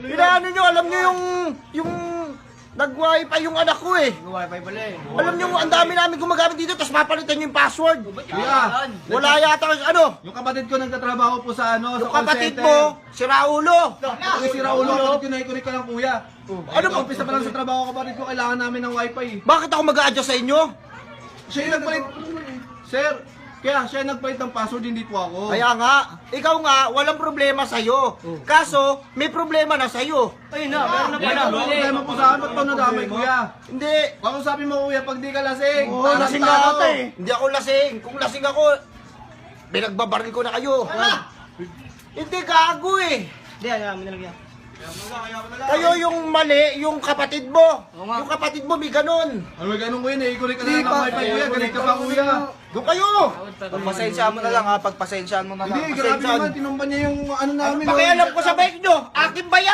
Inaano nyo, alam nyo yung nag-wifi yung anak ko eh. Wi-Fi pala eh. Alam nyo, ang dami namin gumagamit dito, tapos papalitan nyo yung password. Kuya, Wala yata, ano? yung kapatid ko nagtatrabaho po sa ano, Yung sa call kapatid center. mo, si Raulo. Yung si Raulo, kapatid ko na ko lang kuya. Ano ba? Umpisa pa lang sa trabaho kapatid ko, kailangan namin ng wifi. Bakit ako mag-a-adjust sa inyo? Siya yung nagpalit. Sir, kaya siya yung nagpalit ng password, hindi po ako. Kaya nga, ikaw nga, walang problema sa'yo. Kaso, may problema na sa'yo. Ayun na, meron na Wala pala. mo problema po sa akin, ba't ito nadamay kuya? Hindi. Kung sabi mo kuya, pag di ka lasing, Oo, lasing nga ata eh. Hindi ako lasing. Kung lasing ako, pinagbabaril ko na kayo. Hindi, gago eh. Hindi, alam mo na lang yan. Kayo yung mali, yung kapatid mo. Oo nga. Yung kapatid mo, may ganun. Ano may ganun kuya, naikulik ka na ng wifi kuya, galit ka pa kuya. Doon kayo. Pagpasensya mo na lang ha, pagpasensyaan mo na lang. Hindi, grabe naman, tinumpa niya yung ano namin. Pakialam ko sa bike nyo. Akin ba yan?